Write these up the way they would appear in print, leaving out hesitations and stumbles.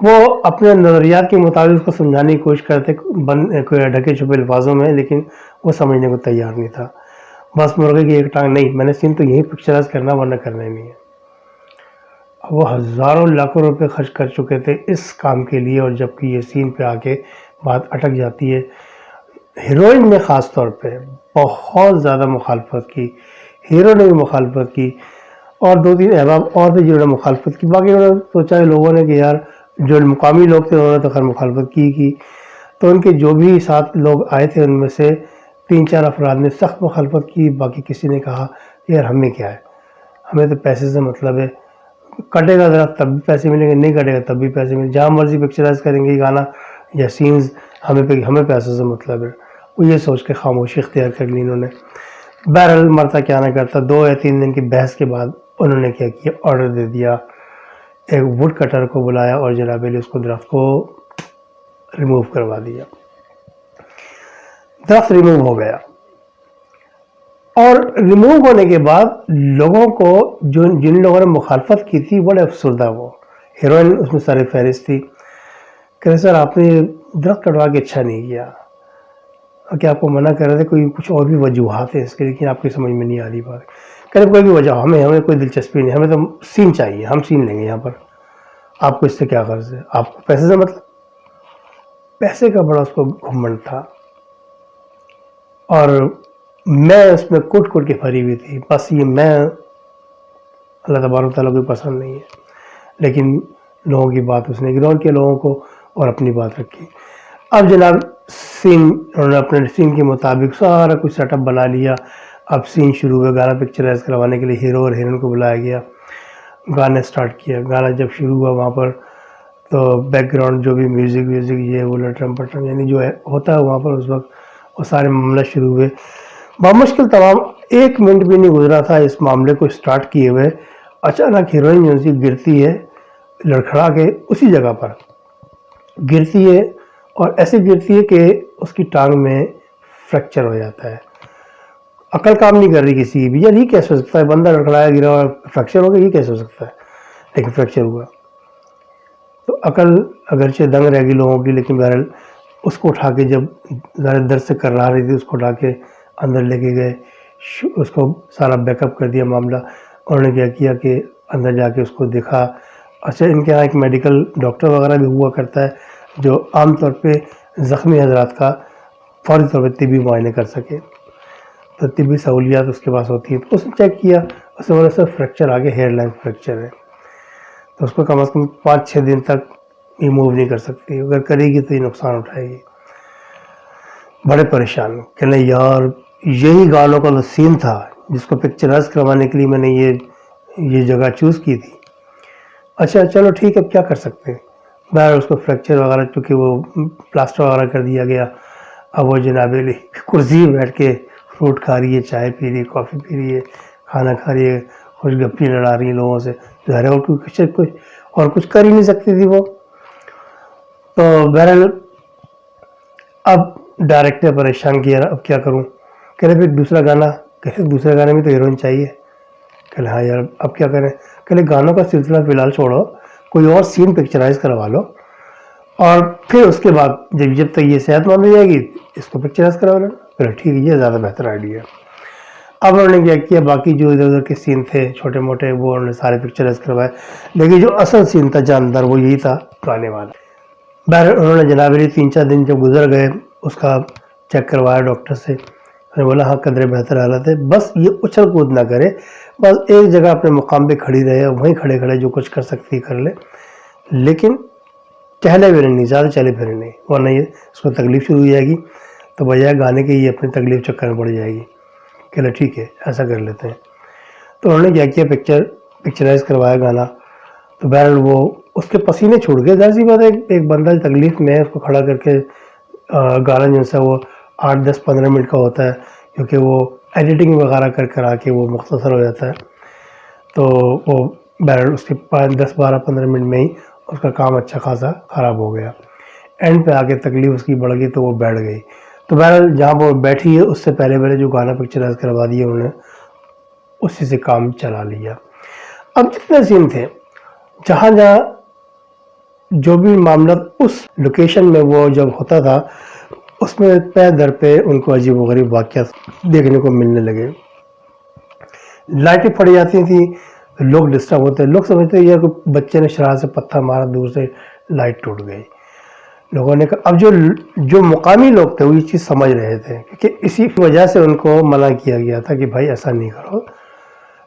وہ اپنے نظریات کے مطابق اس کو سمجھانے کی کوشش کرتے کوئی ڈھکے چھپے الفاظوں میں، لیکن وہ سمجھنے کو تیار نہیں تھا. بس مرغے کی ایک ٹانگ نہیں، میں نے سین تو یہی پکچرائز کرنا ورنہ کرنا ہی نہیں ہے. وہ ہزاروں لاکھوں روپے خرچ کر چکے تھے اس کام کے لیے، اور جبکہ یہ سین پہ آ کے بات اٹک جاتی ہے. ہیروئن نے خاص طور پہ بہت زیادہ مخالفت کی، ہیرو نے بھی مخالفت کی، اور 2-3 احباب اور تھے جنہوں نے مخالفت کی. باقی انہوں نے سوچا کہ لوگوں نے کہ یار جو مقامی لوگ تھے انہوں نے تو خیر مخالفت کی. تو ان کے جو بھی 7 لوگ آئے تھے ان میں سے 3-4 افراد نے سخت مخالفت کی. باقی کسی نے کہا کہ یار ہمیں کیا ہے، ہمیں تو پیسے سے مطلب ہے، کٹے گا درخت تب بھی پیسے ملیں گے، نہیں کٹے گا تب بھی پیسے ملیں گے، جہاں مرضی پکچرائز کریں گے گانا یا سینز، ہمیں پیسے سے مطلب ہے. وہ یہ سوچ کے خاموشی اختیار کر لی انہوں نے. بہرحال مرتا کیا نہ کرتا، 2 یا 3 دن کی بحث کے بعد انہوں نے کیا کیا، آرڈر دے دیا، ایک ووڈ کٹر کو بلایا اور جناب علی اس کو درخت کو ریموو کروا دیا. درخت ریموو ہو گیا، اور ریموو ہونے کے بعد لوگوں کو جن لوگوں نے مخالفت کی تھی بڑے افسردہ، وہ ہیروئن اس میں سر فہرست تھی. کہ سر آپ نے درخت کٹوا کے اچھا نہیں کیا، کہ آپ کو منع کر رہے تھے، کوئی کچھ اور بھی وجوہات ہیں اس کے، لیکن آپ کی سمجھ میں نہیں آ رہی بات. کہ کوئی بھی وجہ، ہمیں کوئی دلچسپی نہیں، ہمیں تو سین چاہیے، ہم سین لیں گے یہاں پر، آپ کو اس سے کیا غرض ہے، آپ کو پیسے سے مطلب. پیسے کا بڑا اس کو گھمنڈ تھا، اور میں اس میں کوٹ کے بھری ہوئی تھی. بس یہ میں اللہ تبارک تعالیٰ کو پسند نہیں ہے، لیکن لوگوں کی بات اس نے اگنور کیا، لوگوں کو، اور اپنی بات رکھی. اب جناب سین، انہوں نے اپنے سین کے مطابق سارا کچھ سیٹ اپ بنا لیا. اب سین شروع ہوئے، گانا پکچرائز کروانے کے لیے ہیرو اور ہیروئن کو بلایا گیا. گانے سٹارٹ کیا. گانا جب شروع ہوا وہاں پر تو بیک گراؤنڈ جو بھی میوزک یہ وہ لٹرم پٹرم یعنی جو ہے ہوتا ہے وہاں پر اس وقت، وہ سارے معاملہ شروع ہوئے. بامشکل تمام 1 منٹ بھی نہیں گزرا تھا اس معاملے کو سٹارٹ کیے ہوئے، اچانک ہیروئن جو سی گرتی ہے، لڑکھڑا کے اسی جگہ پر گرتی ہے، اور ایسے گرتی ہے کہ اس کی ٹانگ میں فریکچر ہو جاتا ہے. عقل کام نہیں کر رہی کسی بھی، یار یہ کیسے ہو سکتا ہے، بندہ لڑکھڑایا گرا اور فریکچر ہو گیا، یہ کیسے ہو سکتا ہے، لیکن فریکچر ہوا. تو عقل اگرچہ دنگ رہ گئی لوگوں کی، لیکن بہرحال اس کو اٹھا کے، جب ذرا درد سے کر رہی تھی، اس کو اٹھا کے اندر لے کے گئے، اس کو سارا بیک اپ کر دیا معاملہ. انہوں نے کیا کیا کہ اندر جا کے اس کو دیکھا. اچھا ان کے یہاں ایک میڈیکل ڈاکٹر وغیرہ بھی ہوا کرتا ہے جو عام طور پہ زخمی حضرات کا فوری طور پہ طبی معائنے کر سکے، تو طبی سہولیات اس کے پاس ہوتی ہیں. تو اس نے چیک کیا، اس سے بولے سر فریکچر آگے ہیئر لائن فریکچر ہے، تو اس کو کم از کم 5-6 دن تک یہ موو نہیں کر سکتی، اگر کرے گی تو یہ نقصان اٹھائے گی. بڑے پریشان کہ نہیں یار، یہی گانوں کا سین تھا جس کو پکچرائز کروانے کے لیے میں نے یہ جگہ چوز کی تھی. اچھا چلو ٹھیک ہے، اب کیا کر سکتے ہیں. بہر اس کو فریکچر وغیرہ چونکہ وہ پلاسٹر وغیرہ کر دیا گیا. اب وہ جناب علی کرسی بیٹھ کے فروٹ کھا رہی ہے، چائے پی رہی ہے، کافی پی رہی ہے، کھانا کھا رہی ہے، خوش گپی لڑا رہی ہے لوگوں سے. ظاہر ہے اور کچھ کر ہی نہیں سکتی تھی وہ. تو بہرحال اب ڈائریکٹر نے پریشان کیا، اب کیا کروں. کہہ رہے پھر دوسرا گانا، کہہ رہے دوسرے گانے میں تو ہیروئن چاہیے. کہ ہاں یار اب کیا کریں. کہ گانوں کا سلسلہ فی الحال چھوڑو، کوئی اور سین پکچرائز کروا لو، اور پھر اس کے بعد جب تک یہ صحت مند ہو جائے گی اس کو پکچرائز کروا لو. پھر ٹھیک ہے، یہ زیادہ بہتر آئیڈیا. اب انہوں نے کیا کیا، باقی جو ادھر ادھر کے سین تھے چھوٹے موٹے وہ انہوں نے سارے پکچرائز کروائے، لیکن جو اصل سین تھا جاندار وہ یہی تھا گانے والا. بہر انہوں نے جناب علی 3-4 دن جب گزر گئے اس کا چیک کروایا ڈاکٹر سے. میں نے بولا ہاں قدرے بہتر حالت ہے، بس یہ اچھل کود نہ کرے، بس ایک جگہ اپنے مقام پہ کھڑی رہے، وہیں کھڑے کھڑے جو کچھ کر سکتی کر لے، لیکن چہلے پھرے نہیں، زیادہ چلے پھرے نہیں، ورنہ یہ اس کو تکلیف شروع ہو جائے گی، تو بجائے گانے کے یہ اپنی تکلیف چکر میں پڑ جائے گی. کہ لے ٹھیک ہے ایسا کر لیتے ہیں. تو انہوں نے کیا کیا، پکچرائز کروایا گانا. تو بہرحال وہ اس کے پسینے چھوڑ گئے. ظاہر سی بات ہے ایک بندہ تکلیف میں ہے، اس کو کھڑا کر کے گانا جو ہے وہ 8-10-15 منٹ کا ہوتا ہے، کیونکہ وہ ایڈیٹنگ وغیرہ کر آ کے وہ مختصر ہو جاتا ہے. تو وہ بہرحال اس کے 10-12-15 منٹ میں ہی اس کا کام اچھا خاصا خراب ہو گیا. اینڈ پہ آ کے تکلیف اس کی بڑھ گئی تو وہ بیٹھ گئی. تو بہرحال جہاں وہ بیٹھی ہے اس سے پہلے جو گانا پکچرائز کروا دیا انہوں نے اسی سے کام چلا لیا. اب جتنے سین تھے جہاں جو بھی معاملہ اس لوکیشن میں وہ جب ہوتا تھا اس میں پے در پہ ان کو عجیب و غریب واقعات دیکھنے کو ملنے لگے. لائٹیں پھٹ جاتی تھیں، لوگ ڈسٹرب ہوتے، لوگ سمجھتے ہیں یار کوئی بچے نے شرارت سے پتھر مارا، دور سے لائٹ ٹوٹ گئی. لوگوں نے کہا، اب جو مقامی لوگ تھے وہ یہ چیز سمجھ رہے تھے کیونکہ اسی وجہ سے ان کو منع کیا گیا تھا کہ بھائی ایسا نہیں کرو،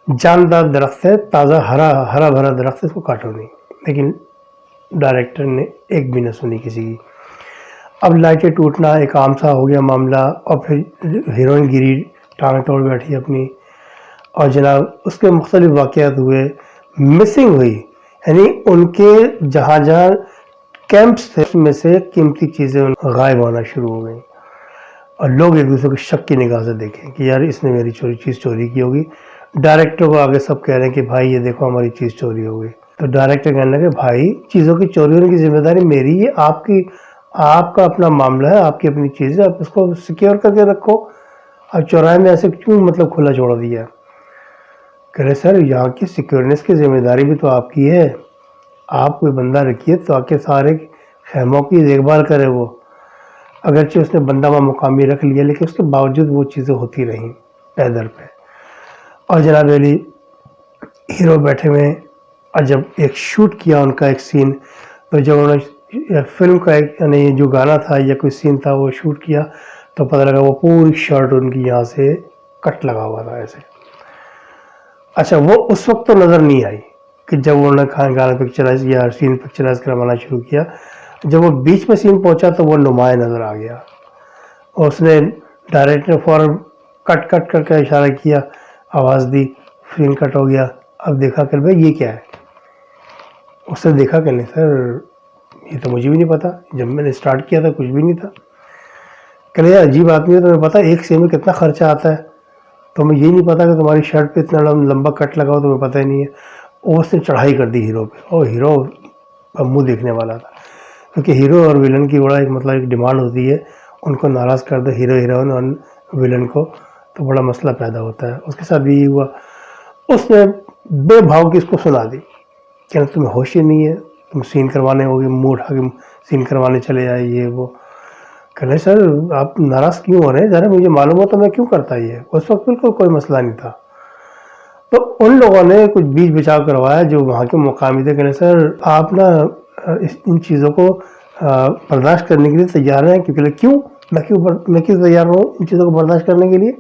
جاندار درخت ہے، تازہ ہرا بھرا درخت ہے، اس کو کاٹو نہیں. لیکن ڈائریکٹر نے ایک بھی نہ سنی کسی کی. اب لائٹیں ٹوٹنا ایک عام سا ہو گیا معاملہ، اور پھر ہیروئن گری، ٹانگ توڑ بیٹھی اپنی، اور جناب اس کے مختلف واقعات ہوئے. مسنگ ہوئی، یعنی ان کے جہاں جہاں کیمپس تھے اس میں سے قیمتی چیزیں غائب ہونا شروع ہو گئیں، اور لوگ ایک دوسرے کو شک کی نگاہ سے دیکھیں کہ یار اس نے میری چیز چوری کی ہوگی. ڈائریکٹر کو آگے سب کہہ رہے ہیں کہ بھائی یہ دیکھو ہماری چیز چوری ہو گئی. تو ڈائریکٹر کہنے لگے بھائی چیزوں کی چوری ہونے کی ذمہ داری میری ہے، آپ کا اپنا معاملہ ہے، آپ کی اپنی چیز ہے، آپ اس کو سیکیور کر کے رکھو. اب چوراہے میں ایسے کیوں مطلب کھلا چھوڑ دیا؟ کہہ رہے سر یہاں کی سیکیورنیس کی ذمہ داری بھی تو آپ کی ہے، آپ کوئی بندہ رکھیے تاکہ سارے خیموں کی دیکھ بھال کرے. وہ اگرچہ اس نے بندہ وہاں مقامی رکھ لیا لیکن اس کے باوجود وہ چیزیں ہوتی رہیں پیدر پہ. اور جناب علی ہیرو بیٹھے ہوئے، اور جب ایک شوٹ کیا ان کا ایک سین، تو جب انہوں نے فلم کا ایک یعنی جو گانا تھا یا کوئی سین تھا وہ شوٹ کیا تو پتہ لگا وہ پوری شرٹ ان کی یہاں سے کٹ لگا ہوا تھا ایسے. اچھا وہ اس وقت تو نظر نہیں آئی کہ جب انہوں نے گانا پکچرائز یا سین پکچرائز کروانا شروع کیا. جب وہ بیچ میں سین پہنچا تو وہ نمایاں نظر آ گیا، اور اس نے ڈائریکٹر نے فوراً کٹ کر کے اشارہ کیا، آواز دی، سین کٹ ہو گیا. اب دیکھا کہ بھائی یہ کیا ہے؟ اس نے دیکھا کہ نہیں سر یہ تو مجھے بھی نہیں پتا، جب میں نے اسٹارٹ کیا تھا کچھ بھی نہیں تھا. کہ یہ عجیب آدمی ہے، تمہیں پتا ایک سین میں کتنا خرچہ آتا ہے، تو میں یہ نہیں پتا کہ تمہاری شرٹ پہ اتنا لمبا کٹ لگا ہو تمہیں پتہ ہی نہیں ہے. اور اس نے چڑھائی کر دی ہیرو پہ، اور ہیرو کا منہ دیکھنے والا تھا کیونکہ ہیرو اور ویلن کی بڑا ایک ڈیمانڈ ہوتی ہے، ان کو ناراض کر دو ہیرو ہیروئن اور ویلن کو تو بڑا مسئلہ پیدا ہوتا ہے. اس کے ساتھ بھی یہ ہوا، اس نے بے بھاؤ کی اس کو سنا دی کہ تمہیں ہوش ہی نہیں ہے، تم سین کروانے ہوگی، منہ اٹھا کے سین کروانے چلے آئے یہ وہ. کہ نہیں سر آپ ناراض کیوں ہو رہے ہیں، ذرا مجھے معلوم ہو تو میں کیوں کرتا یہ. اس وقت بالکل کوئی مسئلہ نہیں تھا. تو ان لوگوں نے کچھ بیچ بچاؤ کروایا جو وہاں کے مقامی تھے. کہ نہیں سر آپ نا ان چیزوں کو برداشت کرنے کے لیے تیار ہیں؟ کیوں میں کیوں تیار ہوں ان چیزوں کو برداشت کرنے کے لیے؟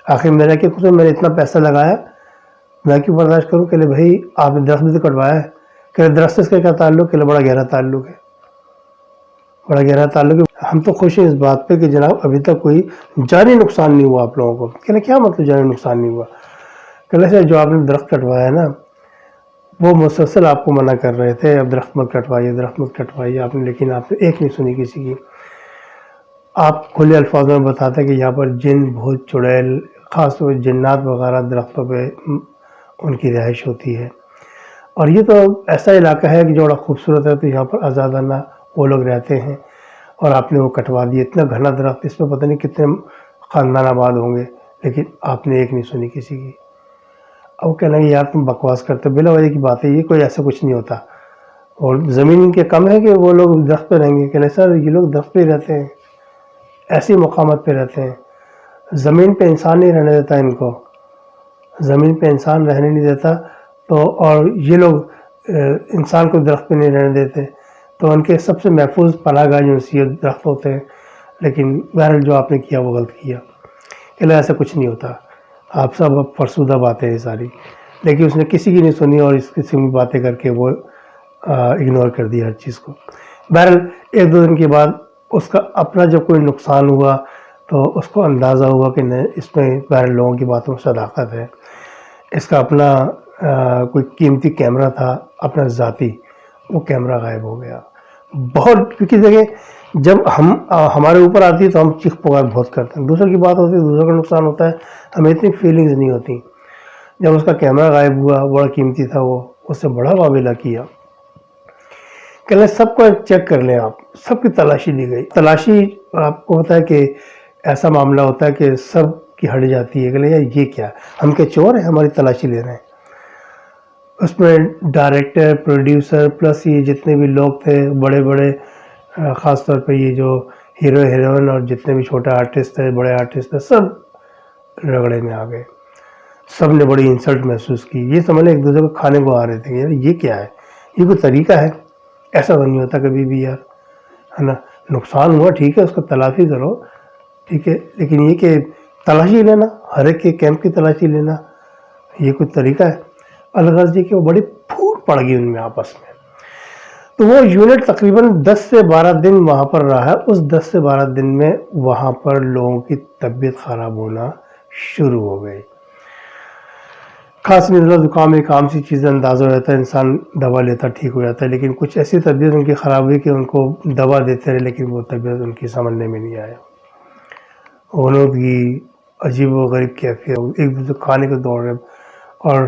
آخر میرا کیا قصور، میں نے اتنا پیسہ لگایا، میں کیوں برداشت کروں؟ کہ لے بھائی آپ نے درخت بھی تو کٹوایا ہے. کہ درخت سے کیا تعلق؟ کہ لے بڑا گہرا تعلق ہے، بڑا گہرا تعلق ہے. ہم تو خوش ہیں اس بات پہ کہ جناب ابھی تک کوئی جانی نقصان نہیں ہوا آپ لوگوں کو. کہ لے کیا مطلب جانی نقصان نہیں ہوا؟ کہ لے سر جو آپ نے درخت کٹوایا ہے نا وہ مسلسل آپ کو منع کر رہے تھے، اب درخت مت کٹوائیے، درخت مت کٹوائیے آپ نے، لیکن آپ نے ایک نہیں سنی کسی کی. آپ کھلے الفاظ میں بتاتے کہ یہاں پر جن بھوت چڑیل خاص طور پہ جنات وغیرہ درختوں پہ ان کی رہائش ہوتی ہے، اور یہ تو ایسا علاقہ ہے کہ جو بڑا خوبصورت ہے، تو یہاں پر آزادانہ وہ لوگ رہتے ہیں، اور آپ نے وہ کٹوا دیا. اتنا گھنا درخت، اس میں پتہ نہیں کتنے خاندان آباد ہوں گے، لیکن آپ نے ایک نہیں سنی کسی کی. اب کہنا کہ یار تم بکواس کرتے، بلا وجہ کی بات ہے، یہ کوئی ایسا کچھ نہیں ہوتا، اور زمین ان کے کم ہے کہ وہ لوگ درخت پہ رہیں گے. کہ نہیں سر یہ لوگ درخت پہ رہتے ہیں، ایسی مقامات پہ رہتے ہیں. زمین پہ انسان نہیں رہنے دیتا ان کو، زمین پہ انسان رہنے نہیں دیتا. تو اور یہ لوگ انسان کو درخت پہ نہیں رہنے دیتے، تو ان کے سب سے محفوظ پناہ گاہ جو سی درخت ہوتے ہیں. لیکن بہرحال جو آپ نے کیا وہ غلط کیا. کہ نہیں ایسا کچھ نہیں ہوتا، آپ سب اب فرسودہ باتیں ہیں ساری. لیکن اس نے کسی کی نہیں سنی، اور اس قسم کی باتیں کر کے وہ اگنور کر دیا ہر چیز کو. بہرحال ایک دو دن کے بعد اس کا اپنا جب کوئی نقصان ہوا تو اس کو اندازہ ہوا کہ نہیں اس میں بہرحال لوگوں کی باتوں میں صداقت ہے. اس کا اپنا کوئی قیمتی کیمرہ تھا اپنا ذاتی، وہ کیمرہ غائب ہو گیا. بہت کیونکہ دیکھیں جب ہمارے اوپر آتی ہے تو ہم چیخ پکار بہت کرتے ہیں، دوسرے کی بات ہوتی ہے، دوسرے کا نقصان ہوتا ہے، ہمیں اتنی فیلنگز نہیں ہوتی. جب اس کا کیمرہ غائب ہوا، بڑا قیمتی تھا وہ، اس سے بڑا معاملہ کیا. کہ لیں سب کو چیک کر لیں، آپ سب کی تلاشی لی گئی. تلاشی آپ کو پتا ہے کہ ایسا معاملہ ہوتا ہے کہ سب کی ہٹ جاتی ہے کہ لیں یہ کیا، ہم کیا چور ہیں ہماری تلاشی لے رہے ہیں. اس میں ڈائریکٹر پروڈیوسر پلس یہ جتنے بھی لوگ تھے بڑے بڑے، خاص طور پہ یہ جو ہیرو ہیروئن اور جتنے بھی چھوٹے آرٹسٹ تھے بڑے آرٹسٹ تھے سب رگڑے میں آ گئے. سب نے بڑی انسلٹ محسوس کی. یہ سمجھ لیں ایک دوسرے کو کھانے کو آ رہے تھے. یار یہ کیا ہے، یہ کوئی طریقہ ہے؟ ایسا تو نہیں ہوتا کبھی بھی یار، ہے نا. نقصان ہوا ٹھیک ہے، اس کو تلافی کرو ٹھیک ہے، لیکن یہ کہ تلاشی لینا، ہر ایک کے کیمپ کی تلاشی لینا، یہ کوئی طریقہ ہے؟ الغرض یہ کہ وہ بڑی پھوٹ پڑ گئی ان میں آپس میں. تو وہ یونٹ تقریباً 10 سے 12 دن وہاں پر رہا. اس 10 سے 12 دن میں وہاں پر لوگوں کی طبیعت خراب ہونا شروع ہو گئی. خاص نزلہ زکام ایک عام سی چیز اندازہ ہو جاتا ہے، انسان دوا لیتا ٹھیک ہو جاتا ہے، لیکن کچھ ایسی طبیعت ان کی خراب ہوئی کہ ان کو دوا دیتے رہے لیکن وہ طبیعت ان کی سمجھنے میں نہیں آیا. انہوں کی عجیب و غریب کیفیت، ایک دوسرے کھانے کو دوڑ رہے اور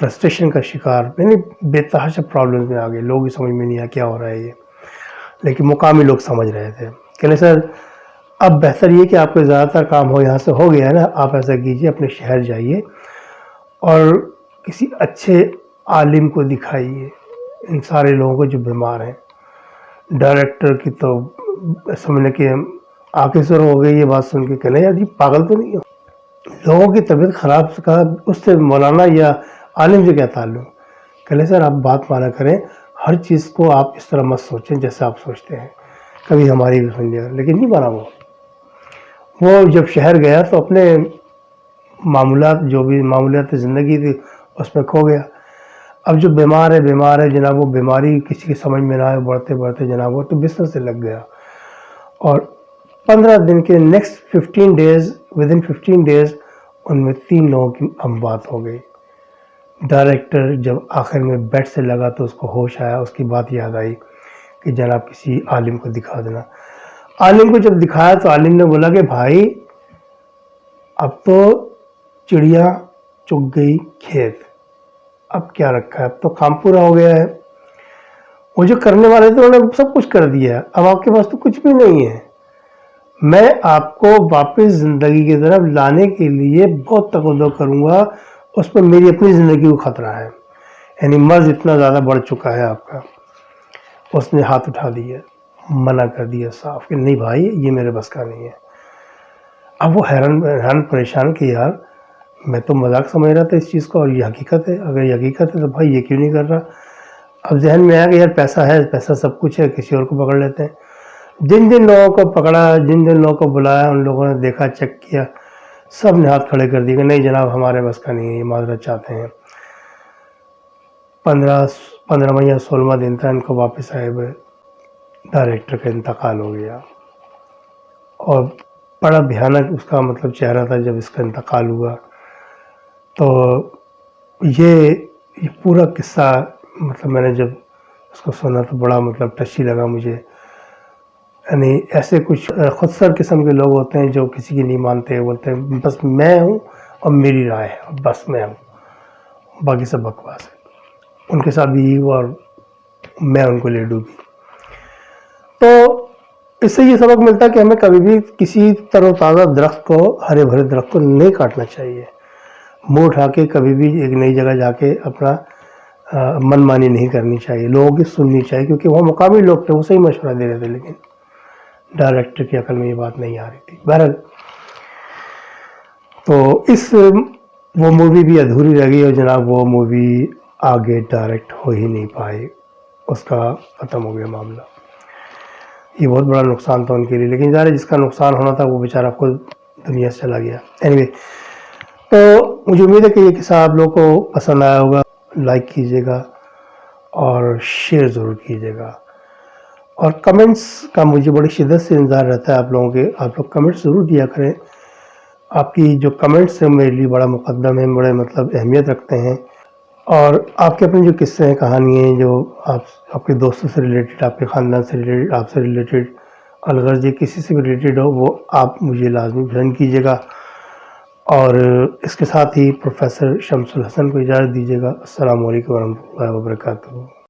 فرسٹریشن کا شکار، یعنی بے تحاشا پرابلمس میں آ گئے. لوگ بھی سمجھ میں نہیں آیا کیا ہو رہا ہے یہ، لیکن مقامی لوگ سمجھ رہے تھے. کہنے سر اب بہتر یہ کہ آپ کو زیادہ تر کام ہو یہاں سے ہو گیا ہے نا، آپ ایسا کیجئے اپنے شہر جائیے اور کسی اچھے عالم کو دکھائیے ان سارے لوگوں کو جو بیمار ہیں. ڈائریکٹر کی تو سمجھنے کہ آنکھیں سر ہو گئی یہ بات سن کے. کہنے یار جی پاگل تو نہیں ہو، لوگوں کی طبیعت خراب کا اس سے مولانا یا عالم سے کیا تعلق؟ کہنے سر آپ بات مانا کریں، ہر چیز کو آپ اس طرح مت سوچیں جیسے آپ سوچتے ہیں، کبھی ہماری بھی سن لیا. لیکن نہیں مانا وہ جب شہر گیا تو اپنے معمولات جو بھی معمولیات زندگی تھی اس میں کھو گیا. اب جو بیمار ہے جناب، وہ بیماری کسی کی سمجھ میں نہ آئے، بڑھتے بڑھتے جناب وہ تو بستر سے لگ گیا. اور 15 دن کے نیکسٹ 15 ڈیز ودن 15 ڈیز ان میں 3 لوگوں کی اموات ہو گئی. ڈائریکٹر جب آخر میں بیڈ سے لگا تو اس کو ہوش آیا، اس کی بات یاد آئی کہ جناب کسی عالم کو دکھا دینا. عالم کو جب دکھایا تو عالم نے بولا کہ بھائی اب تو چڑیا چگ گئی کھیت، اب کیا رکھا ہے، اب تو کام پورا ہو گیا ہے. وہ جو کرنے والے تھے انہوں نے سب کچھ کر دیا، اب آپ کے پاس تو کچھ بھی نہیں ہے. میں آپ کو واپس زندگی کی طرف لانے کے لیے بہت تقاضا کروں گا، اس پر میری اپنی زندگی کو خطرہ ہے. یعنی مرض اتنا زیادہ بڑھ چکا ہے آپ کا. اس نے ہاتھ اٹھا دیا، منع کر دیا صاف کہ نہیں بھائی یہ میرے بس کا نہیں ہے. اب وہ حیران پریشان کہ یار میں تو مذاق سمجھ رہا تھا اس چیز کو، اور یہ حقیقت ہے. اگر یہ حقیقت ہے تو بھائی یہ کیوں نہیں کر رہا؟ اب ذہن میں آیا کہ یار پیسہ ہے، پیسہ سب کچھ ہے، کسی اور کو پکڑ لیتے ہیں. جن لوگوں کو پکڑا، جن لوگوں کو بلایا، ان لوگوں نے دیکھا، چیک کیا، سب نے ہاتھ کھڑے کر دیے کہ نہیں جناب ہمارے بس کا نہیں ہے، یہ معذرت چاہتے ہیں. 15واں یا 16واں دن تھا ان کو واپس آئے ہوئے، ڈائریکٹر کا انتقال ہو گیا. اور بڑا بھیانک اس کا مطلب چہرہ تھا جب اس کا انتقال ہوا. تو یہ پورا قصہ مطلب میں نے جب اس کو سنا تو بڑا مطلب ٹچی لگا مجھے. یعنی ایسے کچھ خود سر قسم کے لوگ ہوتے ہیں جو کسی کی نہیں مانتے، بولتے ہیں بس میں ہوں اور میری رائے ہے، بس میں ہوں، باقی سب بکواس ہے. ان کے ساتھ بھی یہی ہوا اور میں ان کو لے ڈوبی. تو اس سے یہ سبق ملتا ہے کہ ہمیں کبھی بھی کسی تر و تازہ درخت کو، ہرے بھرے درخت کو نہیں کاٹنا چاہیے. منہ اٹھا کے کبھی بھی ایک نئی جگہ جا کے اپنا من مانی نہیں کرنی چاہیے، لوگوں کی سننی چاہیے، کیونکہ وہ مقامی لوگ تھے، وہ صحیح مشورہ دے رہے تھے، لیکن ڈائریکٹر کی عقل میں یہ بات نہیں آ رہی تھی. بہرحال تو وہ مووی بھی ادھوری رہ گئی اور جناب وہ مووی آگے ڈائریکٹ ہو ہی نہیں پائی، اس کا ختم ہو گیا معاملہ. یہ بہت بڑا نقصان تھا ان کے لیے، لیکن ظاہر جس کا نقصان ہونا تھا وہ بیچارہ خود دنیا سے چلا گیا. اینوے تو مجھے امید ہے کہ یہ قصہ آپ لوگوں کو پسند آیا ہوگا. لائک کیجیے گا اور شیئر ضرور کیجیے گا، اور کمنٹس کا مجھے بڑی شدت سے انتظار رہتا ہے آپ لوگوں کے. آپ لوگ کمنٹس ضرور دیا کریں. آپ کی جو کمنٹس ہیں میرے لیے بڑا مقدم ہیں، بڑے مطلب اہمیت رکھتے ہیں. اور آپ کے اپنے جو قصے ہیں، کہانی ہیں، جو آپ کے دوستوں سے ریلیٹڈ، آپ کے خاندان سے ریلیٹڈ، آپ سے ریلیٹڈ، الغرض یہ کسی سے بھی ریلیٹڈ ہو، وہ آپ مجھے لازمی سینڈ کیجیے گا. اور اس کے ساتھ ہی پروفیسر شمس الحسن کو اجازت دیجیے گا. السلام علیکم ورحمۃ اللہ وبرکاتہ.